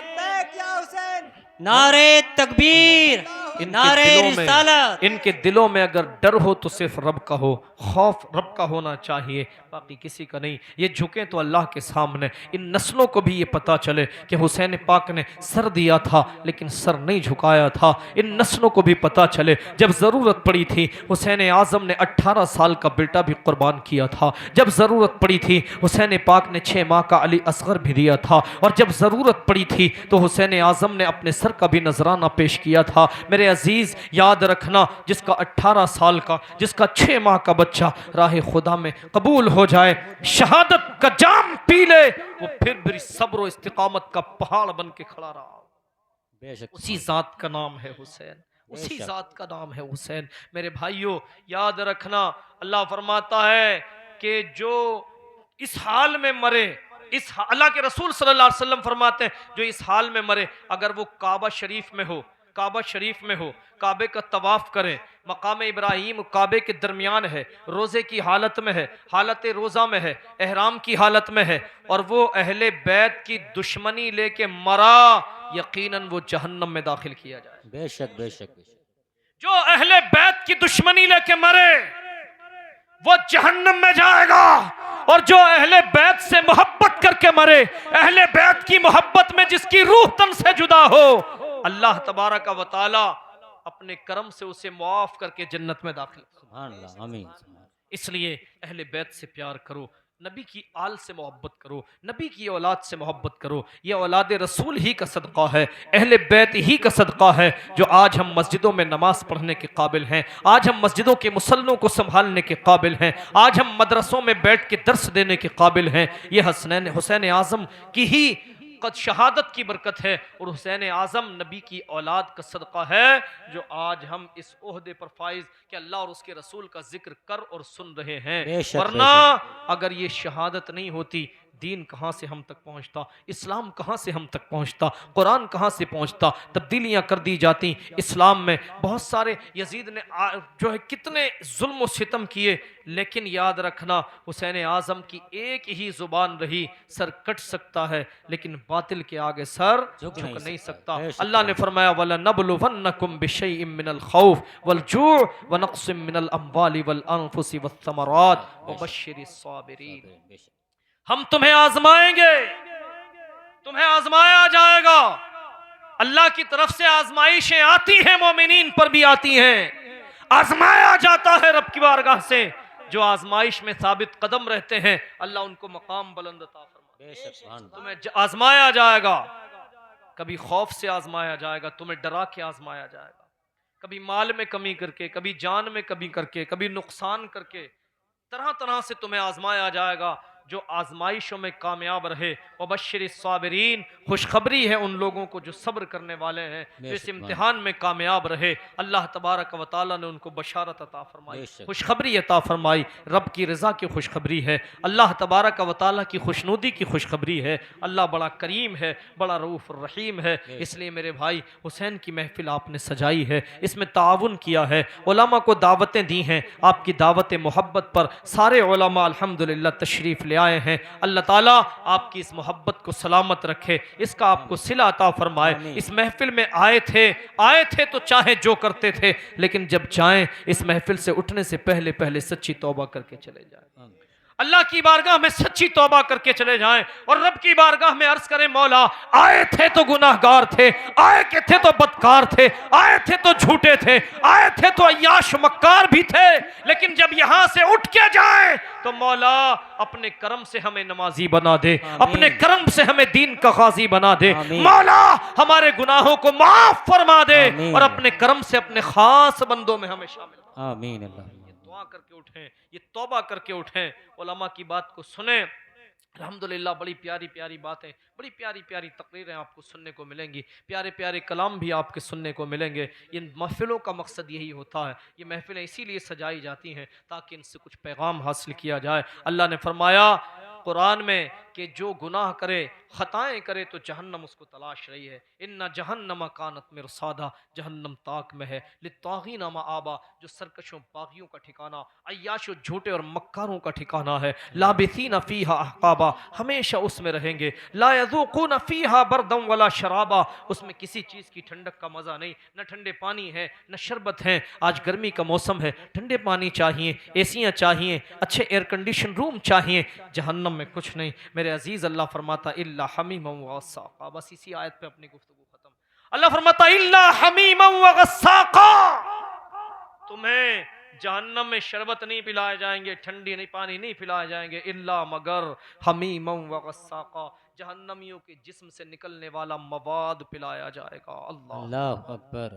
नारे तकबीर, नारे रिसालत। इनके दिलों में अगर डर हो तो सिर्फ रब का हो, खौफ रब का होना चाहिए, बाकी किसी का नहीं। ये झुके तो अल्लाह के सामने। इन नस्लों को भी ये पता चले कि हुसैन पाक ने सर दिया था लेकिन सर नहीं झुकाया था। इन नस्लों को भी पता चले जब ज़रूरत पड़ी थी हुसैन आज़म ने 18 साल का बेटा भी कुर्बान किया था, जब ज़रूरत पड़ी थी हुसैन पाक ने 6 माह का अली असगर भी दिया था, और जब ज़रूरत पड़ी थी तो हुसैन आज़म ने अपने सर का भी नजराना पेश किया था। मेरे अजीज याद रखना, जिसका 18 साल का, जिसका 6 माह का बच्चा राह खुदा में कबूल हो जाए, शहादत का जाम पी ले, वो फिर भी सब्र और इस्तिकामत का पहाड़ बन के खड़ा रहा। बेशक उसी जात का नाम है हुसैन, उसी जात का नाम है हुसैन। मेरे भाइयों याद रखना, अल्लाह फरमाता है कि जो इस हाल में मरे, इस अल्लाह के रसूल सल्लल्लाहु अलैहि वसल्लम फरमाते हैं जो इस हाल में मरे, अगर वो काबा शरीफ में हो, काबा शरीफ में हो, काबे का तवाफ करें, मकाम इब्राहिम काबे के दरमियान है, रोज़े की हालत में है, हालत रोज़ा में है, एहराम की हालत में है, और वो अहले बैत की दुश्मनी लेके मरा, यकीनन वो जहन्नम में दाखिल किया जाए। बेशक बेशक बेशक। जो अहले बैत की दुश्मनी लेके मरे वो जहन्नम में जाएगा, और जो अहले बैत से मोहब्बत करके मरे, अहले बैत की मोहब्बत में जिसकी रूह तन से जुदा हो, अल्लाह तबारक व तआला अपने करम से उसे मुआफ करके जन्नत में दाखिल। सुभान अल्लाह, आमीन। इसलिए अहले बैत से प्यार करो, नबी की आल से मोहब्बत करो, नबी की औलाद से मोहब्बत करो। ये औलाद रसूल ही का सदका है, अहले बैत ही का सदका है, जो आज हम मस्जिदों में नमाज पढ़ने के काबिल हैं, आज हम मस्जिदों के मुसल्लों को संभालने के काबिल हैं, आज हम मदरसों में बैठ के दर्स देने के काबिल हैं। ये हुसैन आज़म की ही शहादत की बरकत है, और हुसैन आज़म नबी की औलाद का सदका है जो आज हम इस ओहदे पर फाइज कि अल्लाह और उसके रसूल का जिक्र कर और सुन रहे हैं। वरना अगर ये शहादत नहीं होती, दीन कहाँ से हम तक पहुँचता, इस्लाम कहाँ से हम तक पहुँचता, कुरान कहाँ से पहुँचता। तब्दीलियाँ कर दी जाती इस्लाम में। बहुत सारे यजीद ने जो है कितने जुल्म और सितम किए, लेकिन याद रखना हुसैन आज़म की एक ही ज़ुबान रही, सर कट सकता है लेकिन बातिल के आगे सर झुक नहीं सकता। अल्लाह ने फरमाया वलनबलुवन्नकुम बिशैइन मिनल खौफ वल जू' व नक़्सिम मिनल अम्वालि वल अनफुसि वस्समरात वबश्शिरिस साबिरीन। हम तुम्हें आजमाएंगे, तुम्हें आजमाया जाएगा। अल्लाह की तरफ से आजमाइशें आती हैं, मोमिनीन पर भी आती हैं, आजमाया जाता है रब की बारगाह से। जो आजमाइश में साबित कदम रहते हैं अल्लाह उनको मकाम बुलंद अता फरमाता है। तुम्हें आजमाया जाएगा, कभी खौफ से आजमाया जाएगा, तुम्हें डरा के आजमाया जाएगा, कभी माल में कमी करके, कभी जान में कमी करके, कभी नुकसान करके, तरह तरह से तुम्हें आजमाया जाएगा। जो आजमाइशों में कामयाब रहे, वबश्शिरिस साबिरीन, खुशखबरी है उन लोगों को जो सब्र करने वाले हैं, जो इस इम्तिहान में कामयाब रहे। अल्लाह तबारक व तआला ने उनको बशारत अता फरमाई, खुशखबरी अता फरमाई। रब की रज़ा की खुशखबरी है, अल्लाह तबारक व तआला की खुशनुदी की खुशखबरी है। अल्लाह बड़ा करीम है, बड़ा रऊफ़ रहीम है। इसलिए मेरे भाई हुसैन की महफिल आपने सजाई है, इसमें ताउन किया है, उलमा को दावतें दी हैं। आपकी दावत मोहब्बत पर सारे उलमा अल्हम्दुलिल्लाह तशरीफ़ ले ले आए हैं। अल्लाह ताला आपकी इस मोहब्बत को सलामत रखे, इसका आपको सिला अता फरमाए। आमीन। इस महफिल में आए थे तो चाहे जो करते थे, लेकिन जब जाएं इस महफिल से उठने से पहले पहले सच्ची तौबा करके चले जाएं। अल्लाह की बारगाह में सच्ची तौबा करके चले जाएं और रब की बारगाह में अर्ज करें, मौला आए थे तो गुनाहगार थे, आए के थे तो बदकार थे, आए थे तो झूठे थे, आए थे तो अय्याश मक्कार भी थे, लेकिन जब यहां से उठ के जाएं तो मौला अपने करम से हमें नमाजी बना दे, अपने करम से हमें दीन का गाजी बना दे, मौला हमारे गुनाहों को माफ फरमा दे और अपने करम से अपने खास बंदों में हमें शामिल। आमीन अल्लाह। दुआ करके उठें, ये तौबा करके उठें, उलमा की बात को सुने। अल्हम्दुलिल्लाह बड़ी प्यारी प्यारी बातें, बड़ी प्यारी प्यारी तकरीरें आपको सुनने को मिलेंगी, प्यारे प्यारे कलाम भी आपके सुनने को मिलेंगे। इन महफिलों का मकसद यही होता है, ये महफिलें इसीलिए सजाई जाती हैं ताकि इनसे कुछ पैगाम हासिल किया जाए। अल्लाह ने फरमाया कुरान में कि जो गुनाह करे, खताएं करे तो जहन्नम उसको तलाश रही है। इन्ना जहन्नम कानत मिरसादा, जहन्नम ताक में है, लित्तागीना मआबा, जो सरकशों बागियों का ठिकाना, अय्याशों झूठे और मक्कारों का ठिकाना है। लाबिथीना फीहा अहकाबा, हमेशा उसमें रहेंगे। ला यज़ूक़ूना फीहा बरदम वला शराबा, उसमें किसी चीज़ की ठंडक का मज़ा नहीं, न ठंडे पानी है न शरबत है। आज गर्मी का मौसम है, ठंडे पानी चाहिए, एसियाँ चाहिए, अच्छे एयर कंडीशन रूम चाहिए। जहन्नम में कुछ नहीं। मेरे अजीज़ अल्लाह फरमाता इल्ला हमीमम व गस्साक़ा, बस इसी आयत पे अपनी गुफ्तगू खत्म। अल्लाह फरमाता इल्ला हमीमम व गस्साक़ा, तुम्हें जहन्नम में शरबत नहीं पिलाए जाएंगे, ठंडी नहीं पानी नहीं पिलाए जाएंगे, इल्ला मगर हमीमम व गस्साक़ा, जहन्नमियों के जिस्म से निकलने वाला मवाद पिलाया जाएगा। अल्लाह अकबर।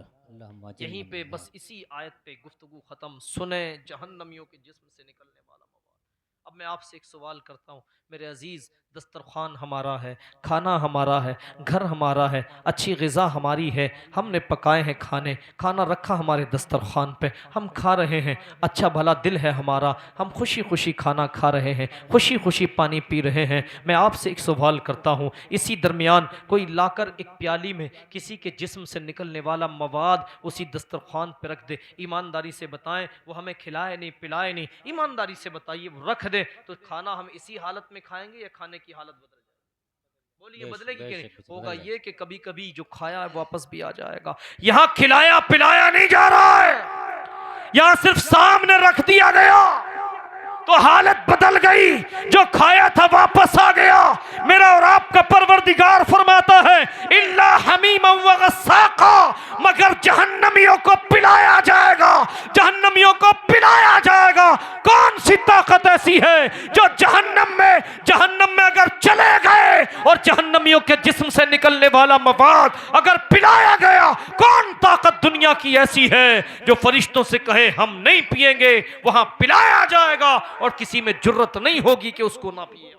यहीं पे बस इसी आयत पे गुफ्तगू खत्म। सुने जहन्नमियों के जिस्म से निकलने वाला मवाद। अब मैं आपसे एक सवाल करता हूँ मेरे अजीज़, दस्तरखान हमारा है, खाना हमारा है, घर हमारा है, अच्छी ग़िज़ा हमारी है, हमने पकाए हैं खाने, खाना रखा हमारे दस्तरखान पे, हम खा रहे हैं, अच्छा भला दिल है हमारा, हम खुशी खुशी खाना खा रहे हैं, खुशी खुशी पानी पी रहे हैं। मैं आपसे एक सवाल करता हूँ, इसी दरमियान कोई लाकर एक प्याली में किसी के जिस्म से निकलने वाला मवाद उसी दस्तरखान पर रख दे, ईमानदारी से बताएं वो हमें खिलाए नहीं पिलाए नहीं, ईमानदारी से बताइए वो रख दे तो खाना हम इसी हालत में खाएंगे या खाने की हालत बदल जाएगी? बोलिए बदलेगी कि नहीं? होगा ये कि कभी कभी जो खाया है वापस भी आ जाएगा। यहाँ खिलाया पिलाया नहीं जा रहा है, यहाँ सिर्फ सामने रख दिया गया तो हालत बदल गई, जो खाया था वापस आ गया। मेरा और आपका परवरदिगार फरमाता है इल्ला हमीमम व गस्साक़ा, मगर जहन्नमियों को पिलाया जाएगा, जहन्नमियों को पिलाया जाएगा। कौन सी ताकत ऐसी है जो जहन्नम में अगर चले गए और जहन्नमियों के जिस्म से निकलने वाला मवाद अगर पिलाया गया, कौन ताकत दुनिया की ऐसी है जो फरिश्तों से कहे हम नहीं पिएंगे, वहां पिलाया जाएगा और किसी में जुर्रत नहीं होगी कि उसको ना पिए।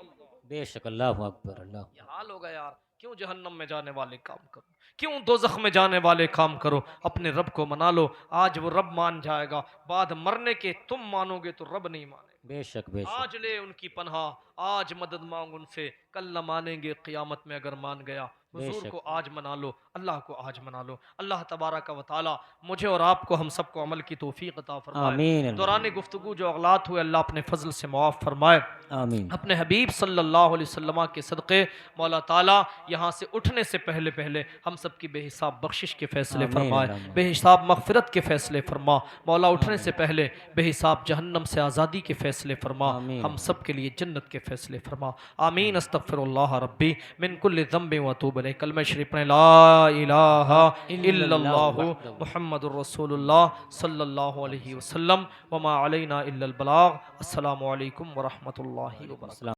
बेशक अल्लाह अकबर। अल्लाह ये हाल होगा यार, क्यों जहन्नम में जाने वाले काम करो, क्यों दोज़ख में जाने वाले काम करो। अपने रब को मना लो, आज वो रब मान जाएगा, बाद मरने के तुम मानोगे तो रब नहीं माने। बेशक बेशक। आज ले उनकी पनाह, आज मदद मांग उनसे, कल न मानेंगे क़यामत में अगर मान गया। हुजूर को आज मना लो, अल्लाह को आज मना लो। अल्लाह तबारक व तआला मुझे और आपको हम सबको अमल की तौफीक अता फरमाए। आमीन। दौरान गुफ्तगू जो अगलात हुए अल्लाह अपने फजल से मुआफ़ फरमाए। आमीन। अपने हबीब सल्लल्लाहु अलैहि वसल्लम के सदक़े मौला ताला यहाँ से उठने से पहले पहले हम सब की बेहिसाब बख्शिश के फ़ैसले फरमाए, बेहिसाब मग़फ़िरत के फ़ैसले फरमा। मौला उठने से पहले बेहिसाब जहन्नम से आज़ादी के फ़ैसले फरमा, हम सब के लिए जन्नत के फ़ैसले फरमा। आमीन। अस्तग़फ़िरुल्लाह रब्बी मिन कुल्लि ज़ंबिन व अतूबु इलैह। कलमा शरीफ पढ़ें, ला इलाहा इल्लल्लाहु मुहम्मदुर रसूलुल्लाह सल्लल्लाहु अलैहि वसल्लम व मा अलैना इल्लल बलाग। अस्सलामु अलैकुम व रहमतुल्लाहि व बरकातुहू।